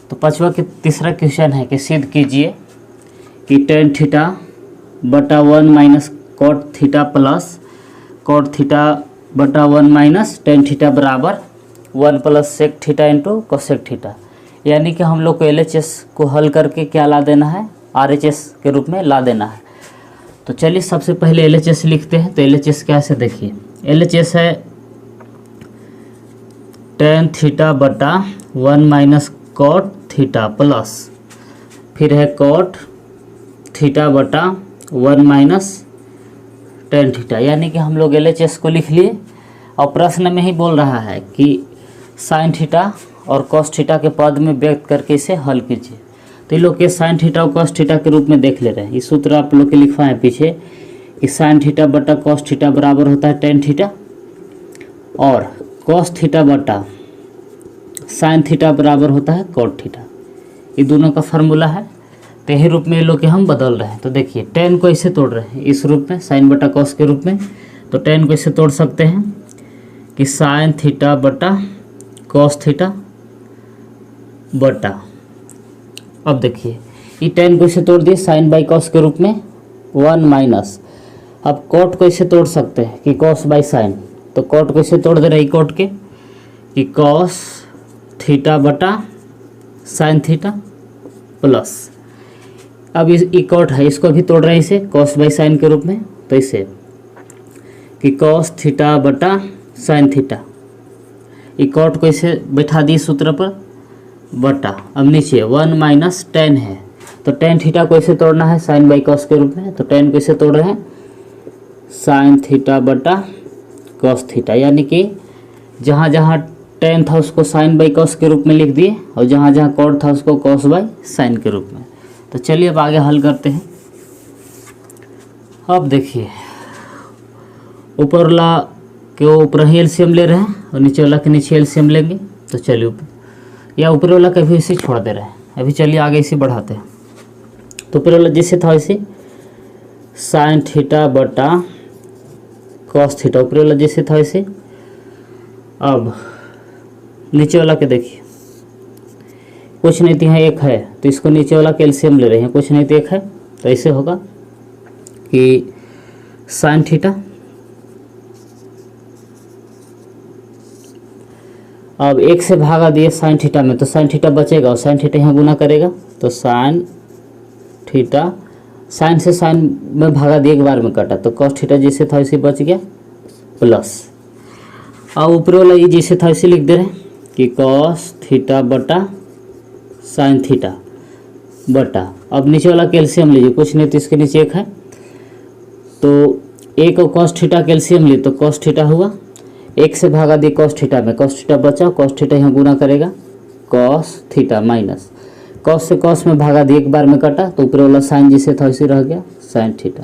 तो पाँचवा के तीसरा क्वेश्चन है कि सिद्ध कीजिए कि टेन थीटा बटा 1 minus cot theta plus cot theta बटा 1 माइनस टेन थीटा बराबर 1 plus sec theta into cosec theta. यानी कि हम लोग को LHS को हल करके क्या ला देना है, RHS के रूप में ला देना है। तो चलिए सबसे पहले LHS लिखते हैं। तो LHS कैसे देखिए, LHS है टेन थीटा बटा 1 माइनस कॉट थीटा प्लस फिर है कॉट थीटा बटा 1 माइनस टेन थीटा। यानी कि हम लोग LHS को लिख लिए और प्रश्न में ही बोल रहा है कि साइन थीटा और कॉस थीटा के पद में व्यक्त करके इसे हल कीजिए। तो ये लोग के साइन थीटा और कॉस थीटा के रूप में देख ले रहे हैं। इस सूत्र आप लोग के लिखवाएं पीछे कि साइन थीटा बटा कॉस थीटा बराबर होता है टेन थीटा और कॉस थीटा बटा साइन थीटा बराबर होता है कॉट थीटा। ये दोनों का फार्मूला है। तो यही रूप में ये लोग के हम बदल रहे हैं। तो देखिए टेन को इसे तोड़ रहे हैं इस रूप में साइन बटा कॉस के रूप में। तो टेन को इसे तोड़ सकते हैं कि साइन थीटा बटा कॉस थीटा बटा, अब देखिए ये टेन को इसे तोड़ दिए साइन बाई कॉस के रूप में 1 माइनस, अब कॉट को इसे तोड़ सकते हैं कि कॉस बाई साइन। तो कॉट को इसे तोड़ दे रहे कॉट के कि कॉस थीटा बटा साइन थीटा प्लस, अब इस कॉट है इसको भी तोड़ रहे हैं इसे कॉस बाई साइन के रूप में। तो इसे कि कॉस थीटा बटा साइन थीटा, ये कॉट को इसे बैठा दिए सूत्र पर बटा, अब नीचे 1 माइनस टेन है। तो टेन थीटा को इसे तोड़ना है साइन बाई कॉस के रूप में। तो टेन को इसे तोड़ रहे हैं साइन थीटा बटा कॉस थीटा। यानी कि जहाँ जहाँ टेन था उसको साइन बाई कॉस के रूप में लिख दिए और जहाँ जहाँ कॉट था उसको कॉस बाई साइन के रूप में। तो चलिए अब आगे हल करते हैं। अब देखिए ऊपर वाला के ऊपर ही एलसीएम ले रहे हैं और नीचे वाला के नीचे एलसीएम लेंगे। तो चलिए या ऊपर वाला का भी इसे छोड़ दे रहे हैं। अभी चलिए आगे इसे बढ़ाते हैं। तो ऊपर वाला जैसे था वैसे साइन थीटा बटा कॉस थीटा, ऊपर वाला जैसे था वैसे। अब नीचे वाला के देखिए कुछ नहीं तो यहाँ एक है तो इसको नीचे वाला के एलसीएम ले रहे हैं, कुछ नहीं तो एक है। तो ऐसे होगा कि साइन थीटा, अब एक से भागा दिए साइन थीटा में तो साइन थीटा बचेगा और साइन थीटा यहाँ गुना करेगा। तो साइन थीटा साइन से साइन में भागा दिए एक बार में कटा तो कॉस थीटा जैसे था वैसे बच गया प्लस, अब ऊपर वाला ये जैसे था वैसे लिख दे रहे हैं कि कॉस थीटा बटा साइन थीटा बटा, अब नीचे वाला कैल्शियम लीजिए कुछ नहीं तो इसके नीचे एक है तो एक और कॉस थीटा कैल्शियम लिए तो कॉस थीटा हुआ, एक से भागा दिए कॉस थीटा में, कॉस थीटा बचा, कॉस थीटा यहाँ गुना करेगा कॉस थीटा माइनस कॉस से कॉस में भागा दिए एक बार में कटा तो ऊपर वाला साइन जिसे था वैसे रह गया साइन थीटा।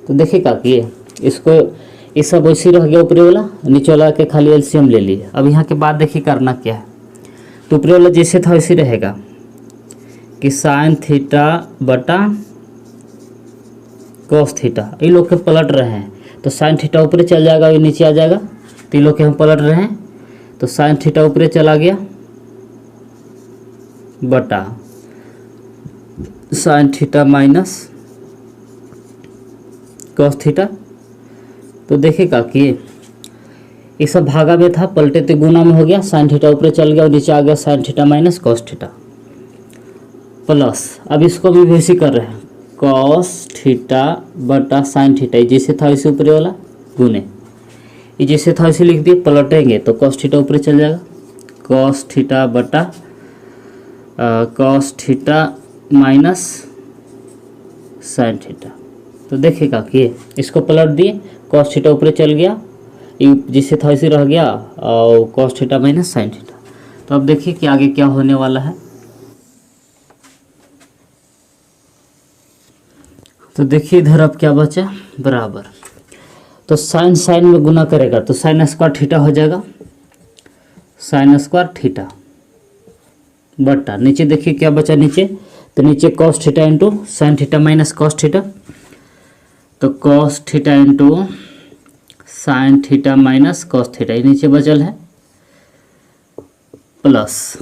तो देखिएगा कि इसको ये सब वैसे रह गया ऊपर वाला, नीचे वाला के खाली एलसीएम ले लिए। अब यहाँ के बाद देखिए करना क्या है। तो ऊपर वाला जैसे था वैसे रहेगा कि साइन थीटा बटा कॉस थीटा, ये लोग के पलट रहे हैं तो साइन थीटा ऊपर चल जाएगा ये नीचे आ जाएगा। तो ये लोग के हम पलट रहे हैं तो साइन थीटा ऊपर चला गया बटा sign theta minus cos theta. तो देखिएगा कि ये सब भागा में था पलटे तो गुना में हो गया, साइन थीटा ऊपर चल गया और नीचे आ गया sign theta minus cos theta plus, अब इसको भी वैसे कर रहे हैं कॉस थीटा बटा साइन थीटा, जैसे था वैसे ऊपर वाला गुने, ये जैसे था वैसे लिख दिए, पलटेंगे तो कॉस थीटा ऊपर चल जाएगा कॉस थीटा बटा cos theta minus sign theta. तो देखिएगा कि इसको पलट दिए कॉस थीटा ऊपर चल गया, ये जिससे था वैसे रह गया और cos theta minus sign theta. तो अब देखिए कि आगे क्या होने वाला है। तो देखिए इधर अब क्या बचा बराबर, तो साइन साइन में गुना करेगा तो साइन स्क्वायर थीटा हो जाएगा साइन स्क्वायर थीटा बटा, नीचे देखिए क्या बचा नीचे, तो नीचे cos theta into sine theta minus cos theta, तो cos theta into sine theta minus cos theta, ये नीचे बचल है प्लस,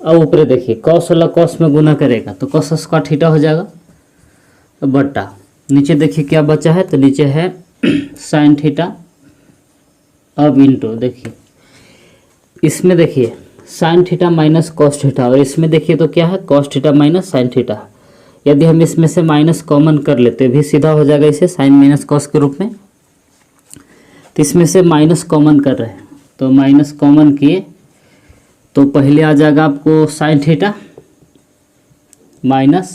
अब ऊपर देखिए कॉस वाला कॉस में गुना करेगा तो कॉस स्क्वायर थीटा हो जाएगा, बट्टा नीचे देखिए क्या बचा है, तो नीचे है साइन थीटा। अब इंटू देखिए इसमें देखिए sign theta minus cos theta, और इसमें देखिए तो क्या है cos theta minus sine theta. यदि हम इसमें से माइनस कॉमन कर लेते भी सीधा हो जाएगा इसे साइन माइनस कॉस के रूप में। तो इसमें से माइनस कॉमन कर रहे हैं, तो माइनस कॉमन किए तो पहले आ जाएगा आपको sign theta minus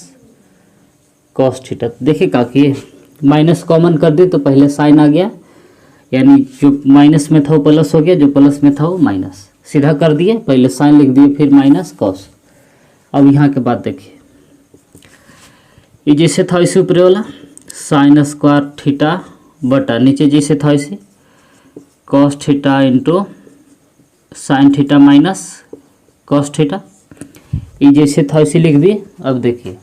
cos theta. देखिए क्या किए माइनस कॉमन कर दिए तो पहले साइन आ गया, यानी जो माइनस में था वो प्लस हो गया, जो प्लस में था वो माइनस, सीधा कर दिए, पहले साइन लिख दिए फिर माइनस कॉस। अब यहाँ के बाद देखिए ये जैसे था इसे ऊपर वाला साइन स्क्वायर थीटा बटा नीचे जैसे था इसे cos theta into sine theta minus cos theta, ये जैसे था इसे लिख दिए। अब देखिए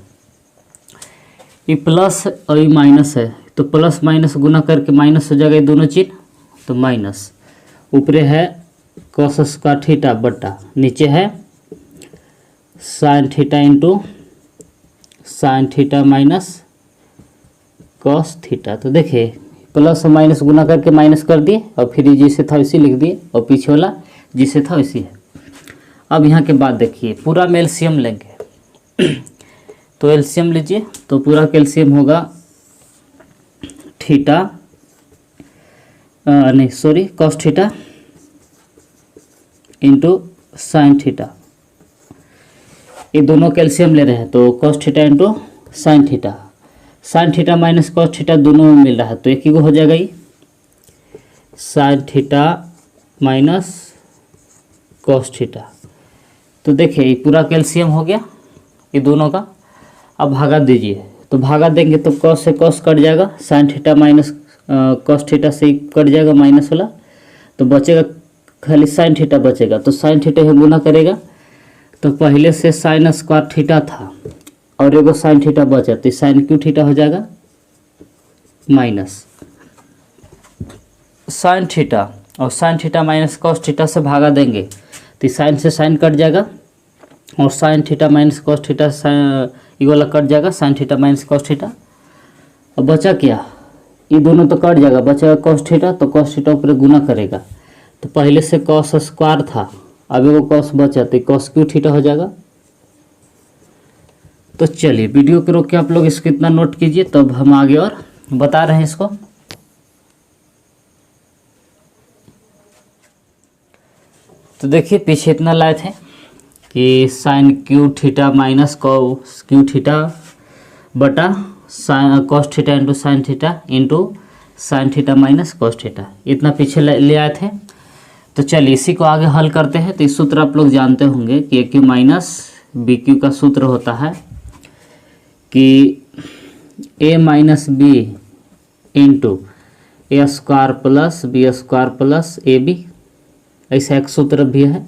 ये प्लस और ये माइनस है, तो प्लस माइनस गुना करके माइनस हो जाएगा ये दोनों चीज, तो माइनस ऊपर है कॉस स्क्वायर थीटा बटा नीचे है sign theta into sine theta minus cos theta. तो देखिए प्लस और माइनस गुना करके माइनस कर दिए और फिर जैसे था वैसे लिख दिए, और पीछे वाला जैसे था वैसे है। अब यहाँ के बाद देखिए पूरा में एलसीएम लेंगे तो एलसीएम लीजिए, तो पूरा कैल्शियम होगा थीटा नहीं sorry cos theta into sine theta, ये दोनों कैल्शियम ले रहे हैं तो cos theta into sine theta, sign theta minus cos theta दोनों में मिल रहा है तो एक ही को हो जाएगा ये sign theta minus cos theta. तो देखिए ये पूरा कैल्शियम हो गया ये दोनों का। अब भागा दीजिए, तो भागा देंगे तो कॉस से कॉस कट जाएगा, sign theta minus cos theta से कट जाएगा माइनस वाला, तो बचेगा खाली साइन थीटा बचेगा, तो साइन थीटा ही गुना करेगा। तो पहले से साइन स्क्वायर थीटा था और एगो साइन थीटा बचा, तो साइन क्यू थीटा हो जाएगा माइनस साइन थीटा, और sign theta minus cos theta से भागा देंगे तो साइन से साइन कट जाएगा, और sign theta minus cos theta ये वाला कट जाएगा sign theta minus cos theta. अब बचा क्या, ये दोनों तो कट जाएगा, बचेगा कॉस थीटा, तो कॉस थीटा ऊपर गुना करेगा, तो पहले से कॉस स्क्वायर था अब एगो कॉस बचा तो कॉस क्यू थीटा हो जाएगा। तो चलिए वीडियो को रोक के आप लोग इसको इतना नोट कीजिए, तब हम आगे और बता रहे हैं इसको। तो देखिए पीछे इतना लाए थे कि sine cube theta minus cos cube theta बटा sine cos theta into sine theta into sine theta minus cos theta, इतना पीछे ले आए थे। तो चलिए इसी को आगे हल करते हैं। तो इस सूत्र आप लोग जानते होंगे कि A cube minus B cube का सूत्र होता है कि A minus B into A square plus B square plus A B, ऐसा एक सूत्र भी है।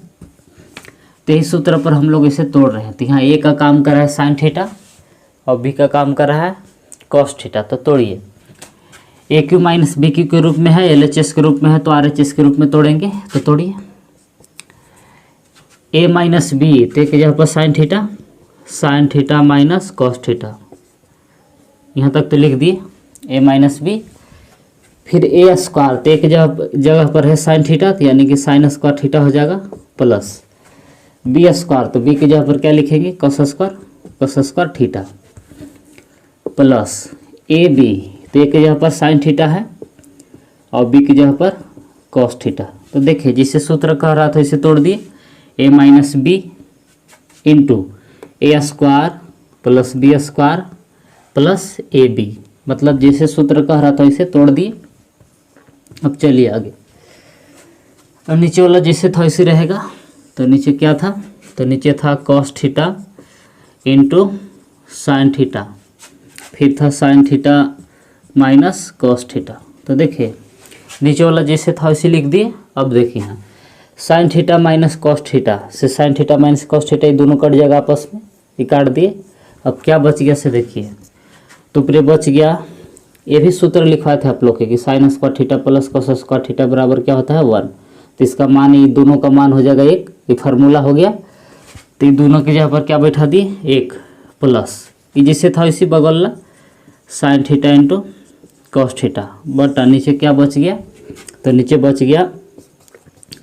तो इस सूत्र पर हम लोग इसे तोड़ रहे हैं। तो यहाँ ए का काम कर रहा है साइन थीटा और बी का काम कर रहा है कॉस थीटा। तो तोड़िए, ए क्यू माइनस बी क्यू के रूप में है, एल एच एस के रूप में है, तो आर एच एस के रूप में तोड़ेंगे। तो तोड़िए ए माइनस बी, तो एक जगह पर sign theta minus cos theta, यहाँ तक तो लिख दिए ए माइनस बी। फिर ए स्क्वायर, तो एक जगह पर है साइन थीटा, तो यानी कि साइन स्क्वायर थीटा हो जाएगा प्लस बी स्क्वायर, तो बी की जगह पर क्या लिखेंगे cos square theta plus A B, तो एक जगह पर साइन थीटा है और बी की जगह पर कॉस थीटा। तो देखिए जिसे सूत्र कह रहा था इसे तोड़ दिए, A minus B into A square plus B square plus A B, मतलब जैसे सूत्र कह रहा था इसे तोड़ दिए। अब चलिए आगे, अब नीचे वाला जैसे था वैसे रहेगा। तो नीचे क्या था, तो नीचे था cos theta into sine theta, फिर था sign theta minus cos theta. तो देखिए नीचे वाला जैसे था वैसे लिख दिए। अब देखिए यहाँ sine theta minus cos theta से sine theta minus cos theta ये दोनों कट जाएगा आपस में, ये काट दिए। अब क्या बच गया से देखिए, तो पूरे बच गया, ये भी सूत्र लिखवाए थे आप लोग के कि sine square theta plus cos square theta बराबर क्या होता है 1। तो इसका मान, ये दोनों का मान हो जाएगा 1, ये फार्मूला हो गया। तो ये दोनों की जगह पर क्या बैठा दिए, एक प्लस, ये जैसे था इसी बगल ला sine theta into cos theta बटा नीचे क्या बच गया, तो नीचे बच गया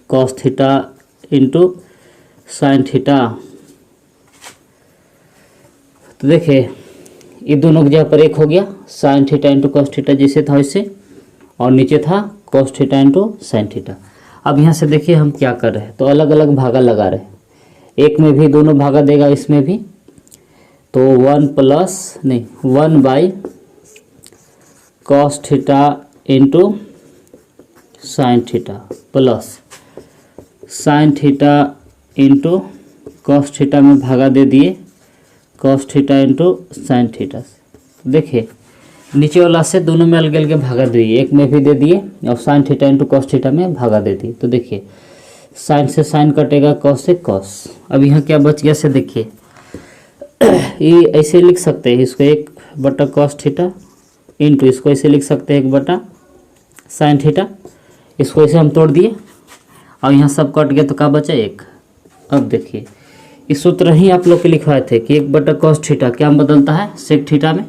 cos theta into sine theta. तो देखिए ये दोनों की जगह पर एक हो गया, sign theta into cos theta जैसे था वैसे, और नीचे था cos theta into sine theta. अब यहाँ से देखिए हम क्या कर रहे हैं, तो अलग अलग भागा लगा रहे हैं, एक में भी दोनों भागा देगा, इसमें भी, तो 1 by cos theta into sine theta plus sign theta into cos theta में भागा दे दिए cos theta into sine theta. देखिए नीचे वाला से दोनों में अलग अलग भागा दिए, एक में भी दे दिए और sign theta into cos theta में भागा दे दिए। तो देखिए साइन से साइन कटेगा, कॉस से कॉस। अब यहाँ क्या बच गया से देखिए, ये ऐसे लिख सकते हैं इसको 1 कॉस थीटा इंटू इसको ऐसे लिख सकते हैं 1 साइन थीटा, इसको ऐसे हम तोड़ दिए और यहाँ सब कट गया तो क्या बचा 1। अब देखिए इस सूत्र ही आप लोग के लिखवाए थे कि 1 कॉस थीटा क्या बदलता है सेक थीटा में,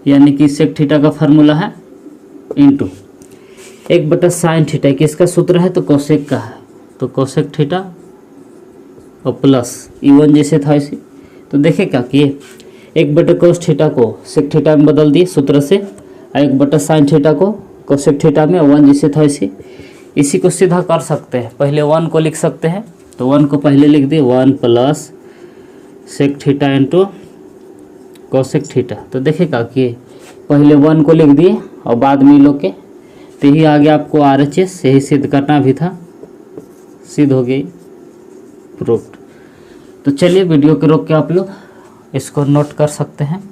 यानी कि सेक थीटा का फार्मूला है इंटू 1 साइन थीटा, किसका सूत्र है तो कोसेक का है, तो कोसेक थीटा और प्लस E1 जैसे था इसी। तो देखे क्या किए 1 कॉस थीटा को सेक थीटा में बदल दिए सूत्र से, और 1 साइन थीटा को कोसेक थीटा में 1 जैसे था इसी को सीधा कर सकते हैं। पहले 1 को लिख सकते हैं, तो 1 को पहले लिख दिए 1 plus sec theta into cosec theta. तो देखेगा कि पहले 1 को लिख दिए और बाद में लोग के, तो यही आगे आपको RHS यही सिद्ध करना भी था, सिद्ध हो गई प्रूफ्ड। तो चलिए वीडियो के रोक के आप लोग इसको नोट कर सकते हैं।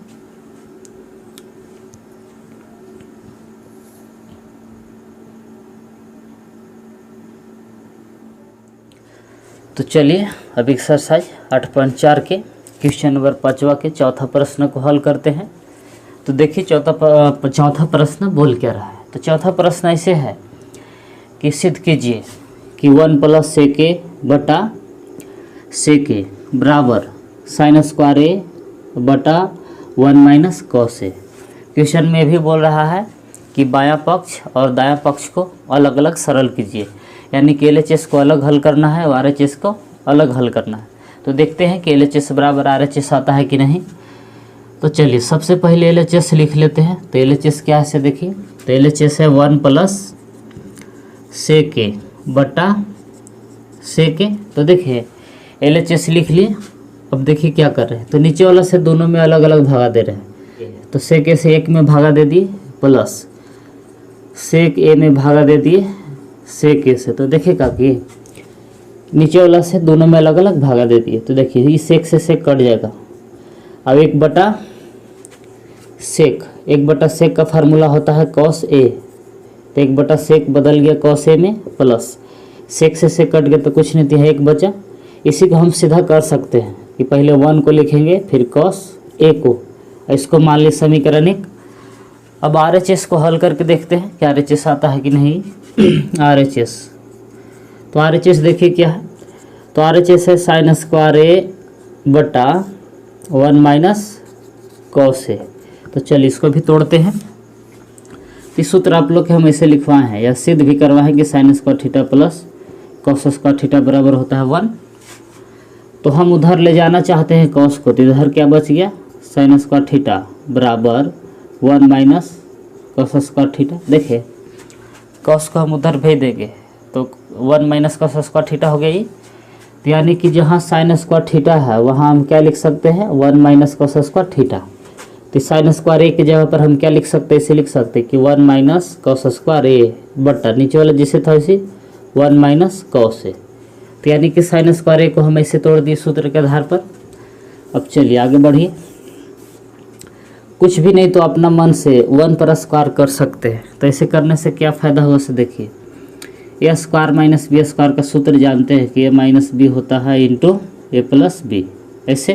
तो चलिए अब एक्सरसाइज 8.4 के क्वेश्चन नंबर 5वां के चौथा प्रश्न को हल करते हैं। तो देखिए चौथा प्रश्न बोल क्या रहा है। तो चौथा प्रश्न ऐसे है कि सिद्ध कीजिए कि 1 प्लस सेक ए बटा सेक ए बराबर साइन स्क्वायर ए बटा 1 माइनस कॉस ए। क्वेश्चन में भी बोल रहा है कि बायां पक्ष और दायां पक्ष को अलग अलग सरल कीजिए, यानी कि LHS को अलग हल करना है और RHS को अलग हल करना है। तो देखते हैं कि LHS बराबर RHS आता है कि नहीं। तो चलिए सबसे पहले LHS लिख लेते हैं। तो LHS क्या है से देखिए, तो LHS है 1 प्लस सेक ए बटा सेक ए। तो देखिए LHS लिख लिए। अब देखिए क्या कर रहे हैं, तो नीचे वाला से दोनों में अलग अलग भागा दे रहे हैं। तो सेक ए से 1 में भागा दे दिए प्लस सेक ए में भागा दे दिए सेक ए से। तो देखिएगा कि नीचे वाला से दोनों में अलग अलग भागा दे दिए। तो देखिए ये सेक से सेक कट जाएगा। अब 1 सेक का फार्मूला होता है कॉस ए, तो 1 सेक बदल गया कॉस ए में, प्लस सेक से सेक कट गया तो कुछ नहीं था 1 बचा। इसी को हम सीधा कर सकते हैं कि पहले 1 को लिखेंगे फिर कॉस ए को, इसको मान ली समीकरण 1। अब RHS को हल करके देखते हैं कि RHS आता है कि नहीं। RHS, तो RHS देखिए क्या है, तो RHS है साइन स्क्वायर ए बटा 1 माइनस कॉस ए। तो चलिए इसको भी तोड़ते हैं। इस सूत्र आप लोग के हम ऐसे लिखवाए हैं या सिद्ध भी करवाएं कि sine square theta plus cos square theta बराबर होता है 1। तो हम उधर ले जाना चाहते हैं कॉस को, तो इधर क्या बच गया साइन स्क्वायर थीटा बराबर 1 माइनस कॉस स्क्वायर थीटा। देखिए कॉस को हम उधर भेज देंगे तो 1 माइनस कॉस स्क्वायर थीटा हो गई। तो यानी कि जहाँ साइन स्क्वायर थीटा है वहाँ हम क्या लिख सकते हैं 1 माइनस कॉस स्क्वायर थीटा। तो साइन स्क्वायर ए की जगह पर हम क्या लिख सकते हैं, इसे लिख सकते हैं कि 1 माइनस कॉस स्क्वायर ए बटा नीचे वाला जिसे था इसे 1 माइनस कॉस ए। तो यानी कि साइन स्क्वायर ए को हम ऐसे तोड़ दिए सूत्र के आधार पर। अब चलिए आगे बढ़िए। कुछ भी नहीं तो अपना मन से 1 पर स्क्वायर कर सकते हैं। तो ऐसे करने से क्या फ़ायदा होगा से देखिए, ए स्क्वायर माइनस बी स्क्वायर का सूत्र जानते हैं कि ए माइनस बी होता है इंटू ए प्लस बी। ऐसे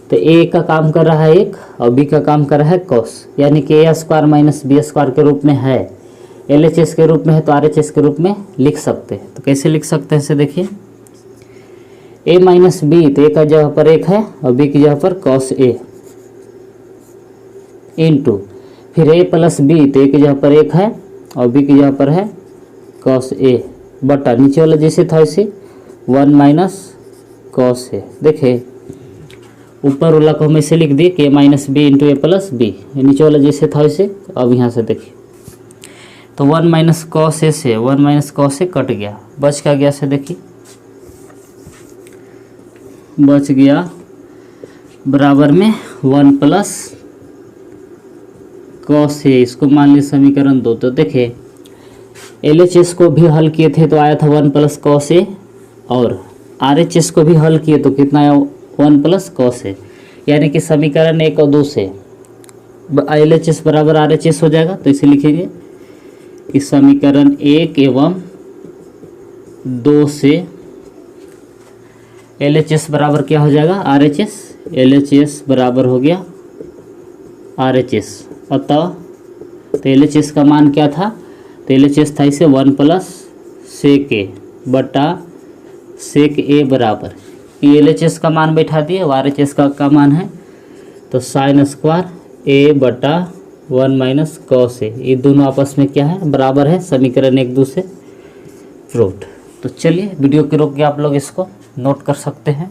तो ए का काम कर रहा है 1 और बी का काम कर रहा है कॉस, यानी कि ए स्क्वायर माइनस बी स्क्वायर के रूप में है, LHS के रूप में है तो RHS के रूप में लिख सकते हैं। तो कैसे लिख सकते हैं इसे देखिए, ए माइनस बी, तो ए का जगह पर 1 है और बी की जगह पर कॉस ए इंटू फिर ए प्लस बी, तो ए की जगह पर 1 है और बी की जगह पर है कॉस ए बटा नीचे वाला जैसे था वैसे 1 माइनस कॉस ए। देखे ऊपर वाला को हम ऐसे लिख दिए कि A minus B into A plus B, नीचे वाला जैसे था वैसे। अब यहाँ से देखिए तो 1 माइनस कॉस ए से 1 माइनस कॉस ए कट गया, बच क्या गया से देखिए, बच गया बराबर में 1 प्लस कॉस ए। इसको मान ली समीकरण 2। तो देखे LHS को भी हल किए थे तो आया था 1 प्लस कॉस ए, और RHS को भी हल किए तो कितना आया 1 प्लस कॉस ए, यानी कि समीकरण 1 और 2 से LHS बराबर RHS हो जाएगा। तो इसे लिखेंगे कि समीकरण 1 एवं 2 से LHS बराबर क्या हो जाएगा RHS, LHS बराबर हो गया RHS। अतः तो LHS का मान क्या था, तो LHS था इसे 1 प्लस सेक ए बटा सेक ए बराबर, ये LHS का मान बैठा दिए और RHS का मान है तो साइन स्क्वायर ए बटा 1 माइनस कॉस ए, ये दोनों आपस में क्या है बराबर है, समीकरण 1 2 से प्रूव्ड। तो चलिए वीडियो के रोक के आप लोग इसको नोट कर सकते हैं।